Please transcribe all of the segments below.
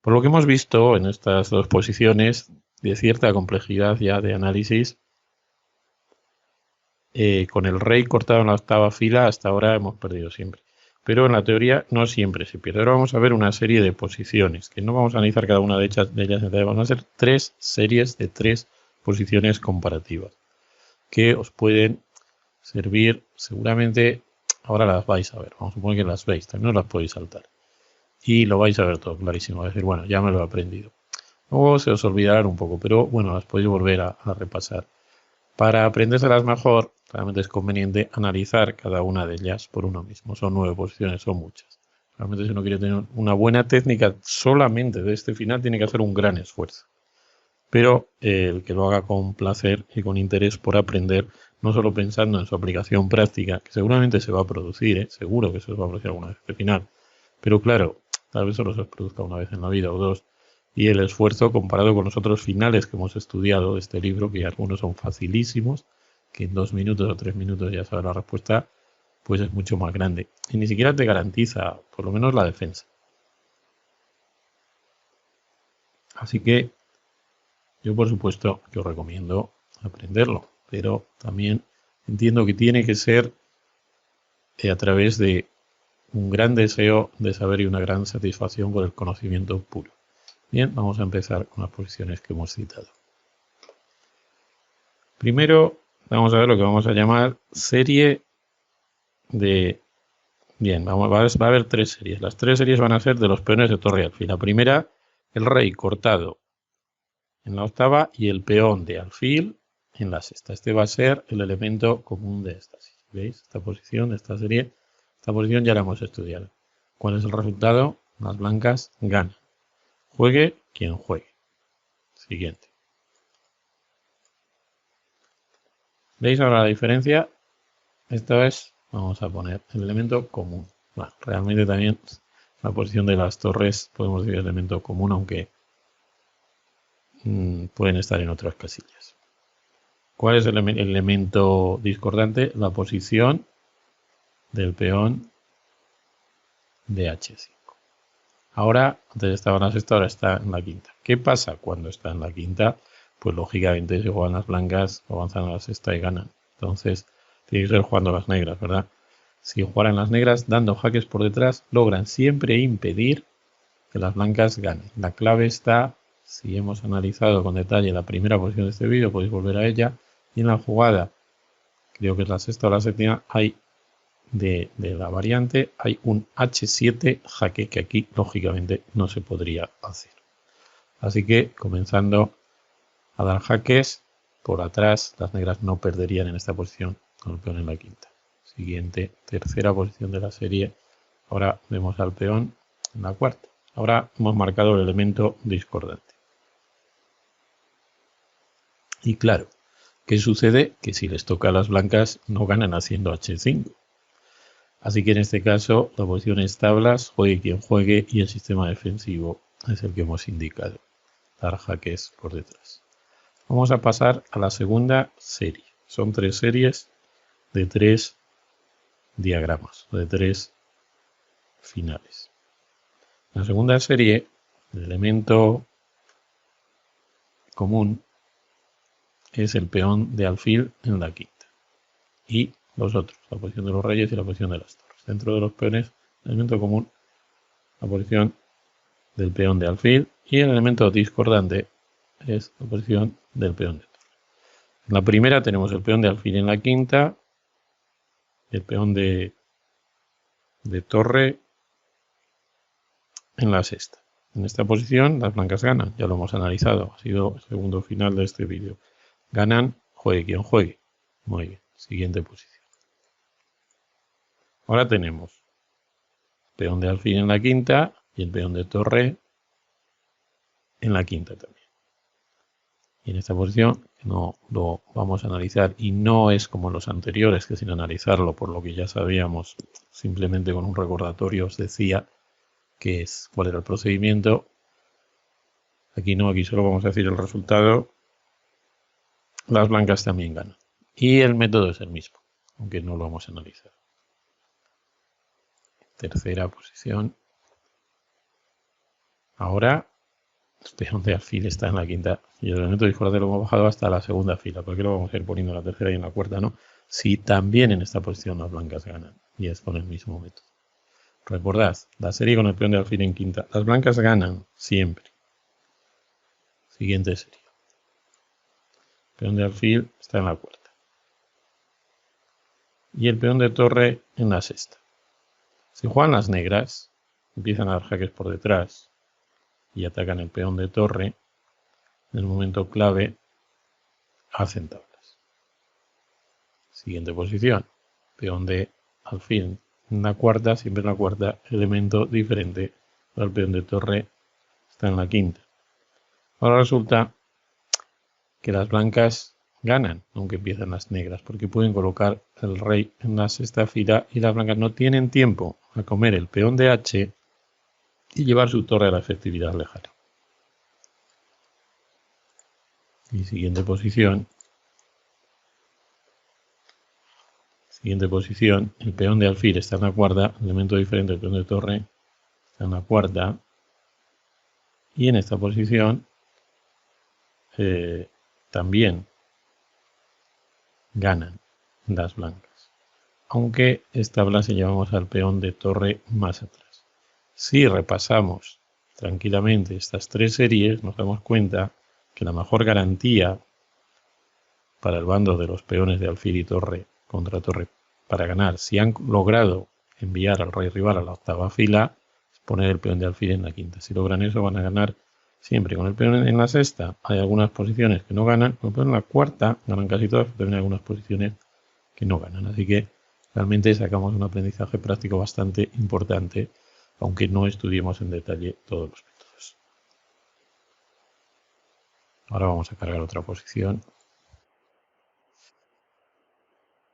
Por lo que hemos visto en estas dos posiciones, de cierta complejidad ya de análisis, con el rey cortado en la octava fila hasta ahora hemos perdido siempre. Pero en la teoría no siempre se pierde. Ahora vamos a ver una serie de posiciones, que no vamos a analizar cada una de ellas, vamos a hacer 3 series de 3 posiciones comparativas, que os pueden servir seguramente. Ahora las vais a ver, vamos a suponer que las veis, también no las podéis saltar. Y lo vais a ver todo clarísimo, es decir, bueno, ya me lo he aprendido. Luego se os olvidarán un poco, pero bueno, las podéis volver a repasar. Para aprendérselas mejor, realmente es conveniente analizar cada una de ellas por uno mismo. Son 9 posiciones, son muchas. Realmente si uno quiere tener una buena técnica solamente de este final, tiene que hacer un gran esfuerzo. Pero el que lo haga con placer y con interés por aprender, no solo pensando en su aplicación práctica, que seguramente se va a producir, seguro que se os va a producir alguna vez este final, pero claro, tal vez solo se os produzca una vez en la vida o dos, y el esfuerzo comparado con los otros finales que hemos estudiado de este libro, que algunos son facilísimos, que en 2 minutos o 3 minutos ya sabes la respuesta, pues es mucho más grande. Y ni siquiera te garantiza, por lo menos, la defensa. Así que yo, por supuesto, que os recomiendo aprenderlo, pero también entiendo que tiene que ser a través de un gran deseo de saber y una gran satisfacción con el conocimiento puro. Bien, vamos a empezar con las posiciones que hemos citado. Primero, vamos a ver lo que vamos a llamar serie de... Bien, va a haber 3 series. Las 3 series van a ser de los peones de torre y alfil. La primera, el rey cortado en la octava y el peón de alfil en la sexta. Este va a ser el elemento común de esta serie. ¿Veis? Esta posición de esta serie, esta posición ya la hemos estudiado. ¿Cuál es el resultado? Las blancas ganan. Juegue quien juegue. Siguiente. ¿Veis ahora la diferencia? Esta es, vamos a poner el elemento común. Bueno, realmente también la posición de las torres podemos decir elemento común, aunque pueden estar en otras casillas. ¿Cuál es el elemento discordante? La posición del peón de H5. Ahora, antes estaba en la sexta, ahora está en la quinta. ¿Qué pasa cuando está en la quinta? Pues lógicamente si juegan las blancas, avanzan a la sexta y ganan. Entonces, tiene que ser jugando las negras, ¿verdad? Si jugaran las negras, dando jaques por detrás, logran siempre impedir que las blancas ganen. La clave está, si hemos analizado con detalle la primera posición de este vídeo, podéis volver a ella. Y en la jugada, creo que es la sexta o la séptima, hay de la variante, hay un H7 jaque que aquí lógicamente no se podría hacer. Así que comenzando a dar jaques por atrás, las negras no perderían en esta posición con el peón en la quinta. Siguiente, tercera posición de la serie. Ahora vemos al peón en la cuarta. Ahora hemos marcado el elemento discordante. Y claro, ¿qué sucede? Que si les toca a las blancas no ganan haciendo H5. Así que en este caso la posición es tablas, juegue quien juegue y el sistema defensivo es el que hemos indicado. Dar jaques por detrás. Vamos a pasar a la segunda serie. Son 3 series de 3 diagramas, de 3 finales. La segunda serie, el elemento común es el peón de alfil en la quinta. Y los otros, la posición de los reyes y la posición de las torres. Dentro de los peones, el elemento común, la posición del peón de alfil y el elemento discordante es la posición del peón de torre. En la primera tenemos el peón de alfil en la quinta, el peón de torre en la sexta. En esta posición las blancas ganan, ya lo hemos analizado, ha sido el segundo final de este vídeo. Ganan, juegue quien juegue. Muy bien, siguiente posición. Ahora tenemos peón de alfil en la quinta y el peón de torre en la quinta también. Y en esta posición no lo vamos a analizar y no es como los anteriores, que sin analizarlo, por lo que ya sabíamos, simplemente con un recordatorio os decía cuál era el procedimiento. Aquí no, aquí solo vamos a decir el resultado. Las blancas también ganan. Y el método es el mismo, aunque no lo vamos a analizar. Tercera posición. Ahora El peón de alfil está en la quinta y el elemento discordante lo hemos bajado hasta la segunda fila. ¿Por qué lo vamos a ir poniendo en la tercera y en la cuarta no? Si también en esta posición las blancas ganan, y es con el mismo método. Recordad, la serie con el peón de alfil en quinta. Las blancas ganan siempre. Siguiente serie. El peón de alfil está en la cuarta. Y el peón de torre en la sexta. Si juegan las negras, empiezan a dar jaques por detrás y atacan el peón de torre, en el momento clave hacen tablas. Siguiente posición, peón de alfil en la cuarta, siempre en la cuarta, elemento diferente al peón de torre está en la quinta. Ahora resulta que las blancas ganan, aunque empiezan las negras, porque pueden colocar el rey en la sexta fila y las blancas no tienen tiempo a comer el peón de H y llevar su torre a la efectividad lejana. Y siguiente posición, el peón de alfil está en la cuarta, elemento diferente del peón de torre está en la cuarta, y en esta posición también ganan las blancas, aunque esta tabla se llevamos al peón de torre más atrás. Si repasamos tranquilamente estas tres series, nos damos cuenta que la mejor garantía para el bando de los peones de alfil y torre contra torre para ganar, si han logrado enviar al rey rival a la octava fila, es poner el peón de alfil en la quinta. Si logran eso, van a ganar siempre. Con el peón en la sexta hay algunas posiciones que no ganan, con el peón en la cuarta ganan casi todas, pero también hay algunas posiciones que no ganan. Así que realmente sacamos un aprendizaje práctico bastante importante, aunque no estudiemos en detalle todos los métodos. Ahora vamos a cargar otra posición.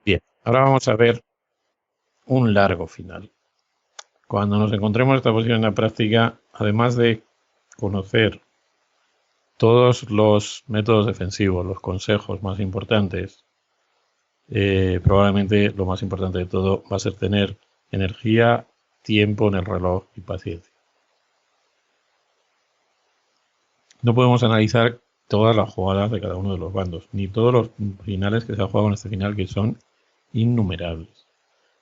Bien, ahora vamos a ver un largo final. Cuando nos encontremos esta posición en la práctica, además de conocer todos los métodos defensivos, los consejos más importantes, probablemente lo más importante de todo va a ser tener energía, tiempo en el reloj y paciencia. No podemos analizar todas las jugadas de cada uno de los bandos, ni todos los finales que se ha jugado en este final, que son innumerables.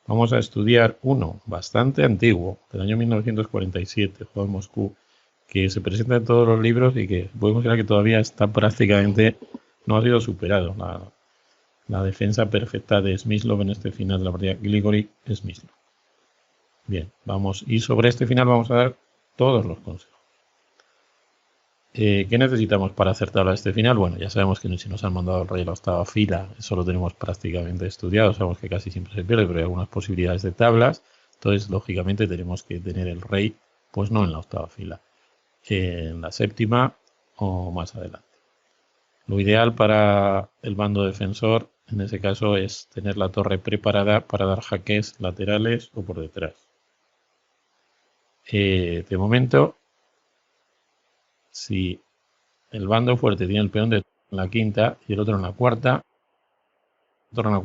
Vamos a estudiar uno bastante antiguo, del año 1947, jugado en Moscú, que se presenta en todos los libros y que podemos decir que todavía está prácticamente, no ha sido superado. La defensa perfecta de Smyslov en este final de la partida Grigori-Smyslov. Bien, vamos, y sobre este final vamos a dar todos los consejos. ¿Qué necesitamos para hacer tabla de este final? Bueno, ya sabemos que si nos han mandado el rey a la octava fila, eso lo tenemos prácticamente estudiado, sabemos que casi siempre se pierde, pero hay algunas posibilidades de tablas, entonces lógicamente tenemos que tener el rey, pues no en la octava fila, en la séptima o más adelante. Lo ideal para el bando defensor, en ese caso, es tener la torre preparada para dar jaques laterales o por detrás. De momento, si el bando fuerte tiene el peón de la quinta y el otro en la cuarta, para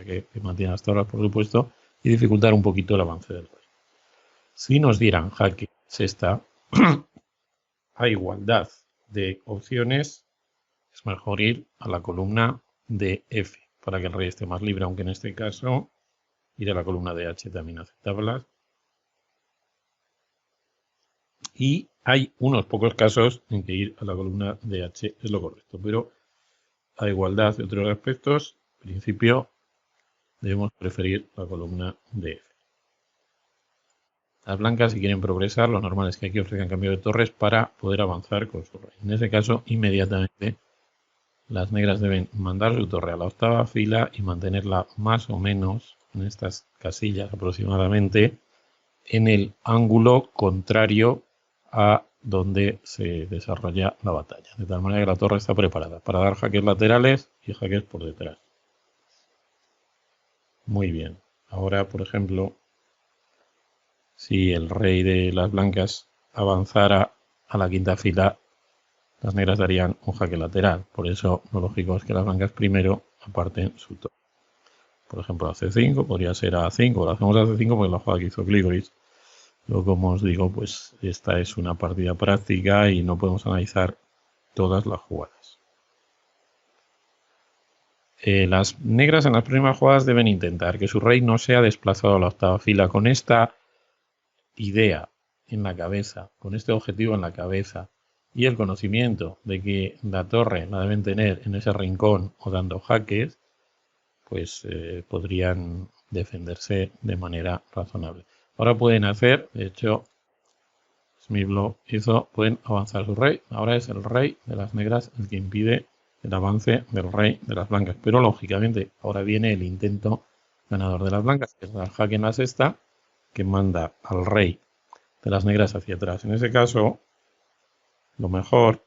que mantenga las tablas, por supuesto, y dificultar un poquito el avance del rey. Si nos dieran jaque sexta, a igualdad de opciones, es mejor ir a la columna de F para que el rey esté más libre, aunque en este caso ir a la columna de H también hace tablas. Y hay unos pocos casos en que ir a la columna de H es lo correcto, pero a igualdad de otros aspectos, en principio debemos preferir la columna de F. Las blancas, si quieren progresar, lo normal es que aquí ofrezcan cambio de torres para poder avanzar con su rey. En ese caso, inmediatamente las negras deben mandar su torre a la octava fila y mantenerla más o menos en estas casillas aproximadamente en el ángulo contrario a donde se desarrolla la batalla, de tal manera que la torre está preparada para dar jaques laterales y jaques por detrás. Muy bien. Ahora, por ejemplo, si el rey de las blancas avanzara a la quinta fila, las negras darían un jaque lateral. Por eso lo lógico es que las blancas primero aparten su torre. Por ejemplo, a C5, podría ser a A5, lo hacemos a C5 porque la jugada que hizo Grigoris Luego, como os digo, pues esta es una partida práctica y no podemos analizar todas las jugadas. Las negras en las próximas jugadas deben intentar que su rey no sea desplazado a la octava fila. Con esta idea en la cabeza, con este objetivo en la cabeza y el conocimiento de que la torre la deben tener en ese rincón o dando jaques, pues podrían defenderse de manera razonable. Ahora pueden hacer, de hecho, Smith lo hizo, pueden avanzar su rey. Ahora es el rey de las negras el que impide el avance del rey de las blancas. Pero lógicamente ahora viene el intento ganador de las blancas, que es el jaque en la sexta, que manda al rey de las negras hacia atrás. En ese caso, lo mejor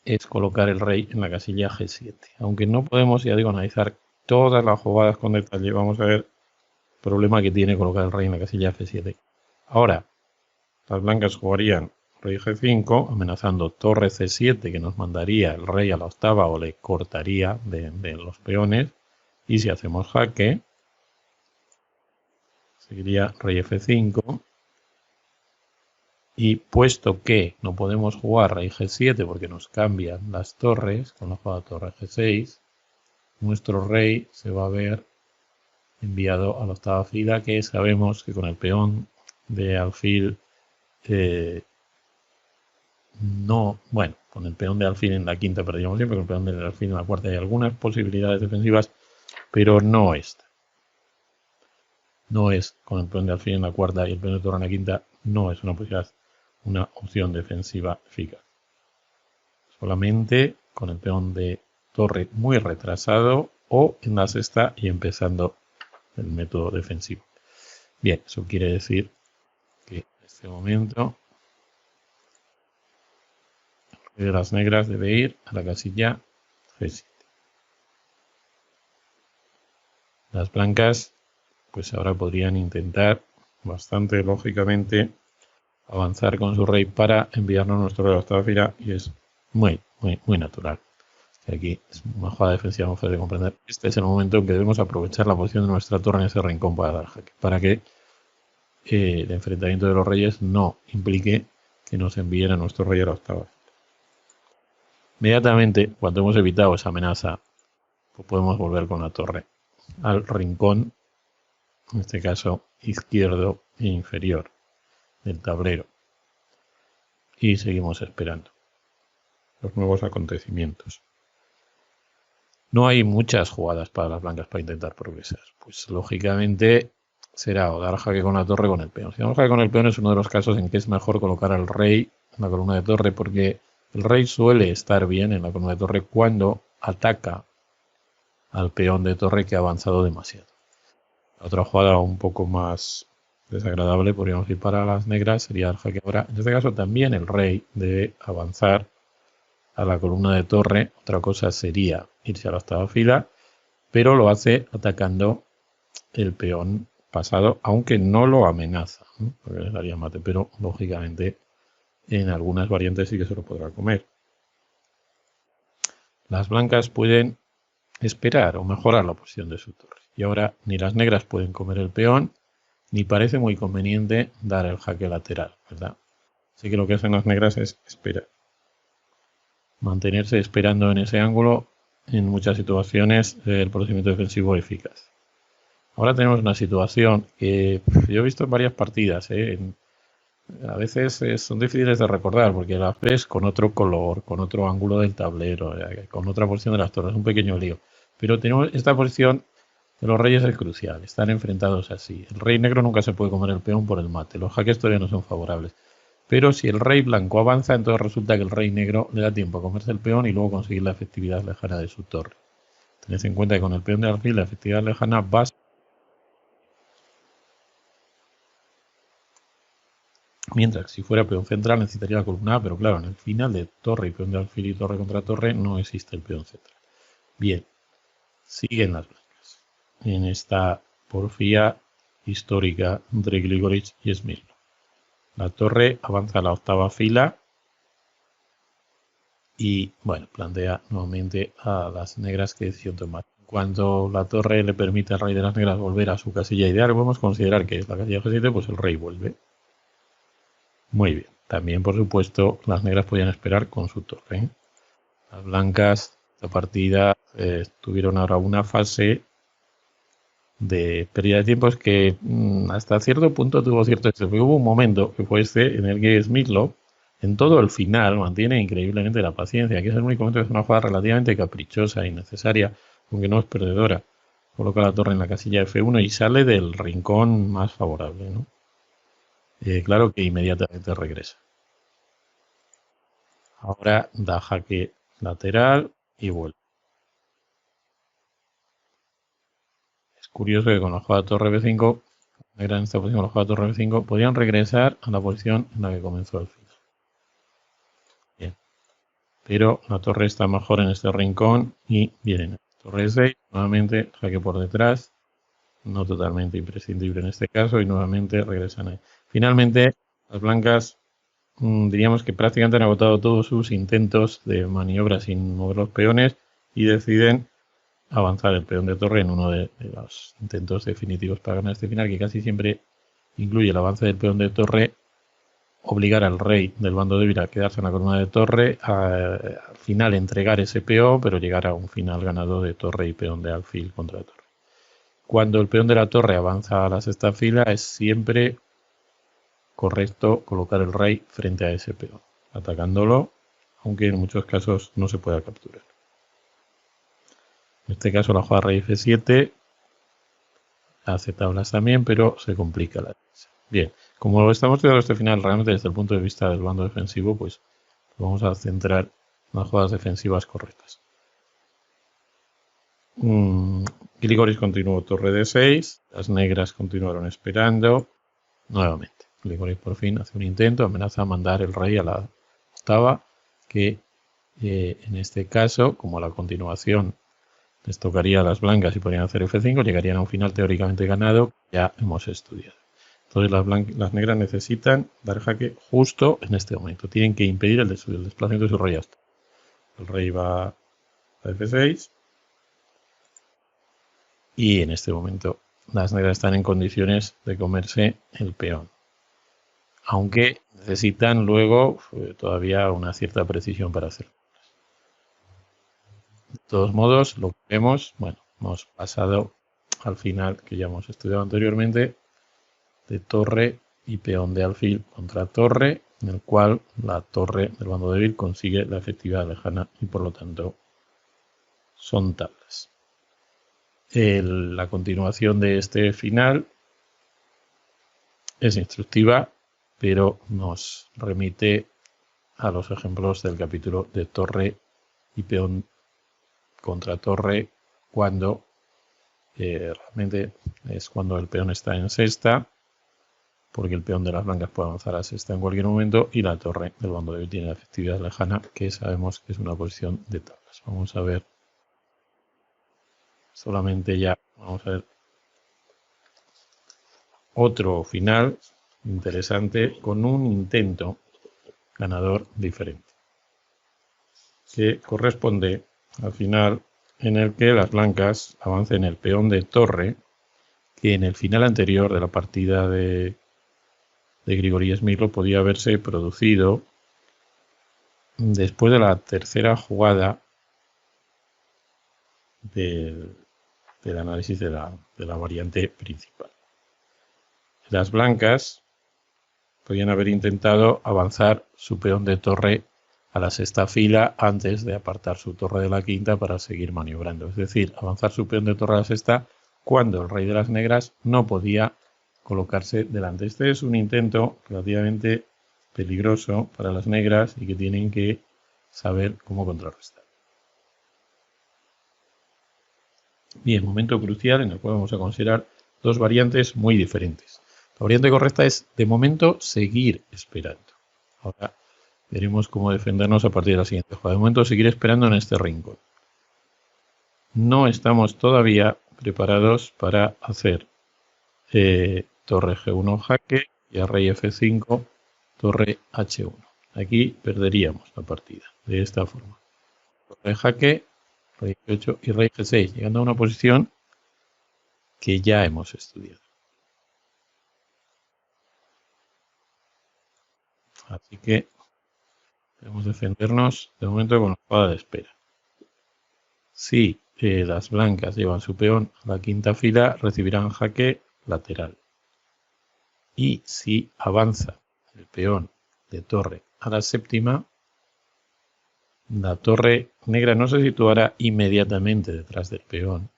es colocar el rey en la casilla G7. Aunque no podemos, ya digo, analizar todas las jugadas con detalle, vamos a ver el problema que tiene colocar el rey en la casilla F7. Ahora, las blancas jugarían rey G5, amenazando torre C7, que nos mandaría el rey a la octava o le cortaría de los peones. Y si hacemos jaque, seguiría rey F5. Y puesto que no podemos jugar rey G7 porque nos cambian las torres, con la jugada torre G6, nuestro rey se va a ver enviado a la octava fila, que sabemos que con el peón de alfil bueno, con el peón de alfil en la quinta perdíamos siempre, con el peón de alfil en la cuarta hay algunas posibilidades defensivas, pero no esta. No es con el peón de alfil en la cuarta y el peón de torre en la quinta, no es una posibilidad, una opción defensiva eficaz. Solamente con el peón de torre muy retrasado o en la sexta y empezando el método defensivo. Bien, eso quiere decir que en este momento el rey de las negras debe ir a la casilla G7. Las blancas pues ahora podrían intentar bastante lógicamente avanzar con su rey para enviarnos nuestro rey a la octava fila y es muy natural. Aquí es una jugada defensiva muy fácil de comprender. Este es el momento en que debemos aprovechar la posición de nuestra torre en ese rincón para dar jaque, para que el enfrentamiento de los reyes no implique que nos envíen a nuestro rey a la octava. Inmediatamente, cuando hemos evitado esa amenaza, pues podemos volver con la torre al rincón, en este caso izquierdo e inferior del tablero, y seguimos esperando los nuevos acontecimientos. No hay muchas jugadas para las blancas para intentar progresar. Pues lógicamente será o dar jaque con la torre o con el peón. Si damos jaque con el peón es uno de los casos en que es mejor colocar al rey en la columna de torre, porque el rey suele estar bien en la columna de torre cuando ataca al peón de torre que ha avanzado demasiado. La otra jugada un poco más desagradable, podríamos ir para las negras, sería el jaque ahora. En este caso también el rey debe avanzar a la columna de torre. Otra cosa sería irse a la octava fila, pero lo hace atacando el peón pasado, aunque no lo amenaza, ¿no? Porque le daría mate, pero lógicamente en algunas variantes sí que se lo podrá comer. Las blancas pueden esperar o mejorar la posición de su torre. Y ahora ni las negras pueden comer el peón, ni parece muy conveniente dar el jaque lateral, ¿verdad? Así que lo que hacen las negras es esperar. Mantenerse esperando en ese ángulo, en muchas situaciones, el procedimiento defensivo eficaz. Ahora tenemos una situación que yo he visto en varias partidas, a veces son difíciles de recordar porque las ves con otro color, con otro ángulo del tablero, con otra posición de las torres, un pequeño lío. Pero tenemos esta posición de los reyes es crucial, están enfrentados así. El rey negro nunca se puede comer el peón por el mate, los jaques todavía no son favorables. Pero si el rey blanco avanza, entonces resulta que el rey negro le da tiempo a comerse el peón y luego conseguir la efectividad lejana de su torre. Tened en cuenta que con el peón de alfil la efectividad lejana va. Mientras que si fuera peón central necesitaría la columna A, pero claro, en el final de torre y peón de alfil y torre contra torre no existe el peón central. Bien, siguen las blancas en esta porfía histórica entre Grigorich y Smith. La torre avanza a la octava fila y, bueno, plantea nuevamente a las negras qué decisión tomar. cuando la torre le permite al rey de las negras volver a su casilla ideal, podemos considerar que es la casilla G7, pues el rey vuelve. Muy bien. También, por supuesto, las negras podían esperar con su torre, ¿eh? Las blancas, esta partida, tuvieron ahora una fase de pérdida de tiempo, es que hasta cierto punto tuvo cierto éxito. Hubo un momento que fue este en el que Smyslov, en todo el final, mantiene increíblemente la paciencia, que es el único momento que es una jugada relativamente caprichosa y necesaria, aunque no es perdedora. Coloca la torre en la casilla F1 y sale del rincón más favorable, ¿no? Claro que inmediatamente regresa. Ahora da jaque lateral y vuelve. Es curioso que con la jugada torre B5, en esta posición con la jugada torre B5, podrían regresar a la posición en la que comenzó el final. Bien. Pero la torre está mejor en este rincón y vienen. Torre E6, nuevamente jaque por detrás, no totalmente imprescindible en este caso, y nuevamente regresan ahí. Finalmente, las blancas diríamos que prácticamente han agotado todos sus intentos de maniobra sin mover los peones y deciden avanzar el peón de torre en uno de los intentos definitivos para ganar este final, que casi siempre incluye el avance del peón de torre, obligar al rey del bando débil a quedarse en la columna de torre, al final entregar ese peón, pero llegar a un final ganado de torre y peón de alfil contra torre. Cuando el peón de la torre avanza a la sexta fila, es siempre correcto colocar el rey frente a ese peón, atacándolo, aunque en muchos casos no se pueda capturar. En este caso la jugada rey F7 hace tablas también, pero se complica la defensa. Bien, como estamos viendo este final realmente desde el punto de vista del bando defensivo, pues vamos a centrar las jugadas defensivas correctas. Grigoris continuó torre D6, las negras continuaron esperando nuevamente. Grigoris por fin hace un intento, amenaza a mandar el rey a la octava, que en este caso, como la continuación les tocaría a las blancas y podrían hacer F5, llegarían a un final teóricamente ganado, ya hemos estudiado. Entonces las negras necesitan dar jaque justo en este momento. Tienen que impedir el desplazamiento de su rey hasta. El rey va a F6 y en este momento las negras están en condiciones de comerse el peón, aunque necesitan luego todavía una cierta precisión para hacerlo. De todos modos, lo que vemos, bueno, hemos pasado al final que ya hemos estudiado anteriormente, de torre y peón de alfil contra torre, en el cual la torre del bando débil consigue la efectividad lejana y por lo tanto son tablas. La continuación de este final es instructiva, pero nos remite a los ejemplos del capítulo de torre y peón contra torre, cuando realmente es cuando el peón está en sexta, porque el peón de las blancas puede avanzar a sexta en cualquier momento y la torre del bando débil tiene la efectividad lejana, que sabemos que es una posición de tablas. Vamos a ver solamente ya, vamos a ver otro final interesante con un intento ganador diferente, que corresponde al final en el que las blancas avancen el peón de torre, que en el final anterior de la partida de Grigori Smyslov podía haberse producido después de la tercera jugada del análisis de la variante principal. Las blancas podían haber intentado avanzar su peón de torre a la sexta fila antes de apartar su torre de la quinta para seguir maniobrando. Es decir, avanzar su peón de torre a la sexta cuando el rey de las negras no podía colocarse delante. Este es un intento relativamente peligroso para las negras y que tienen que saber cómo contrarrestar. Bien, momento crucial en el cual vamos a considerar dos variantes muy diferentes. La variante correcta es, de momento, seguir esperando. Ahora veremos cómo defendernos a partir de la siguiente jugada. De momento, seguir esperando en este rincón. No estamos todavía preparados para hacer torre G1 jaque y a rey F5, torre H1. Aquí perderíamos la partida, de esta forma. Torre jaque, rey G8 y rey G6, llegando a una posición que ya hemos estudiado. Así que debemos defendernos de momento con la jugada de espera. Si las blancas llevan su peón a la quinta fila, recibirán jaque lateral. Y si avanza el peón de torre a la séptima, la torre negra no se situará inmediatamente detrás del peón,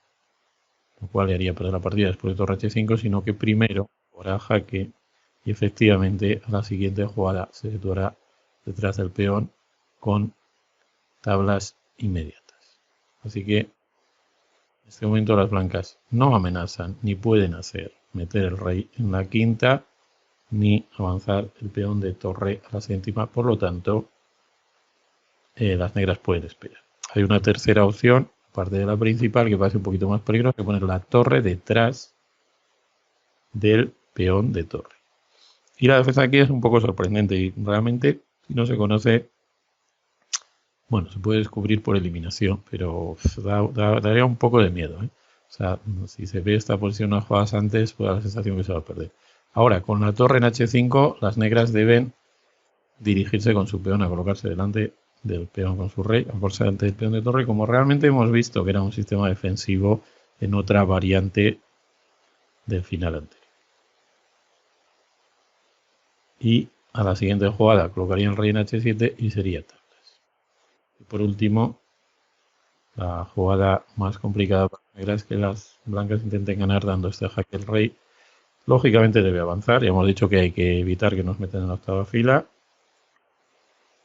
lo cual le haría perder la partida después de torre H5, sino que primero jugará jaque y efectivamente a la siguiente jugada se situará detrás del peón con tablas inmediatas. Así que en este momento las blancas no amenazan ni pueden hacer meter el rey en la quinta ni avanzar el peón de torre a la séptima, por lo tanto las negras pueden esperar. Hay una tercera opción, aparte de la principal, que parece un poquito más peligrosa, que poner la torre detrás del peón de torre. Y la defensa aquí es un poco sorprendente y realmente no se conoce. Bueno, se puede descubrir por eliminación, pero daría un poco de miedo. O sea, si se ve esta posición unas jugadas antes, pues da la sensación que se va a perder. Ahora, con la torre en H5, las negras deben dirigirse con su peón a colocarse delante del peón con su rey, a colocarse delante del peón de torre, como realmente hemos visto que era un sistema defensivo en otra variante del final anterior. Y a la siguiente jugada colocaría el rey en H7 y sería tablas. Y por último, la jugada más complicada para las negras es que las blancas intenten ganar dando este jaque al rey. Lógicamente debe avanzar, ya hemos dicho que hay que evitar que nos metan en la octava fila.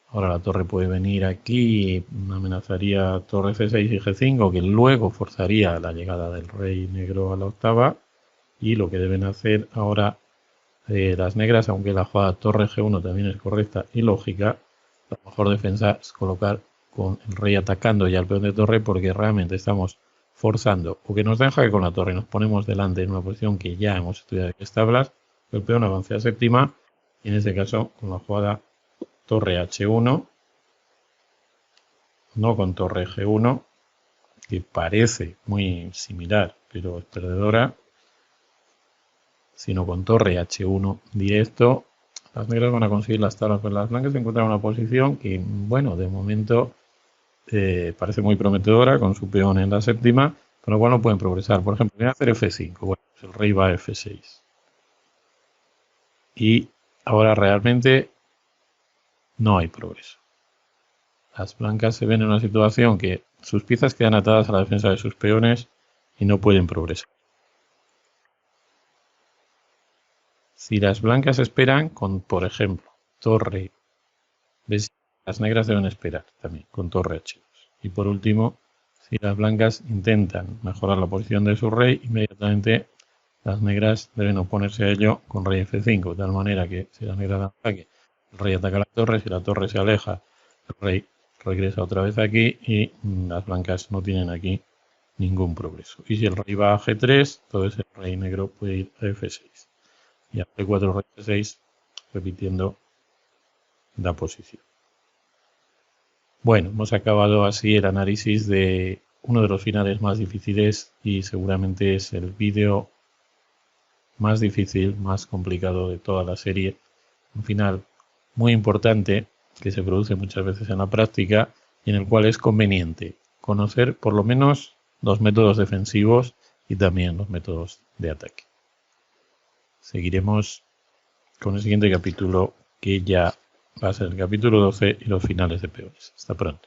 Ahora la torre puede venir aquí y amenazaría torre C6 y G5, que luego forzaría la llegada del rey negro a la octava. Y lo que deben hacer ahora las negras, aunque la jugada torre G1 también es correcta y lógica, la mejor defensa es colocar con el rey atacando ya al peón de torre, porque realmente estamos forzando o que nos den jaque con la torre y nos ponemos delante en una posición que ya hemos estudiado que es tablas, el peón avance a séptima y en este caso con la jugada torre H1, no con torre G1, que parece muy similar pero es perdedora, sino con torre H1 directo. Las negras van a conseguir las tablas, pero las blancas se encuentran en una posición que, bueno, de momento parece muy prometedora con su peón en la séptima, con lo cual no pueden progresar. Por ejemplo, voy a hacer F5, bueno, pues el rey va a F6. Y ahora realmente no hay progreso. Las blancas se ven en una situación que sus piezas quedan atadas a la defensa de sus peones y no pueden progresar. Si las blancas esperan con, por ejemplo, torre, ¿ves? Las negras deben esperar también con torre H2. Y por último, si las blancas intentan mejorar la posición de su rey, inmediatamente las negras deben oponerse a ello con rey F5, de tal manera que si las negras dan ataque, el rey ataca la torre, si la torre se aleja, el rey regresa otra vez aquí y las blancas no tienen aquí ningún progreso. Y si el rey va a G3, entonces el rey negro puede ir a F6. Y a F4, rey F6, repitiendo la posición. Bueno, hemos acabado así el análisis de uno de los finales más difíciles y seguramente es el vídeo más difícil, más complicado de toda la serie. Un final muy importante que se produce muchas veces en la práctica y en el cual es conveniente conocer por lo menos los métodos defensivos y también los métodos de ataque. Seguiremos con el siguiente capítulo, que ya va a ser el capítulo 12 y los finales de peones. Hasta pronto.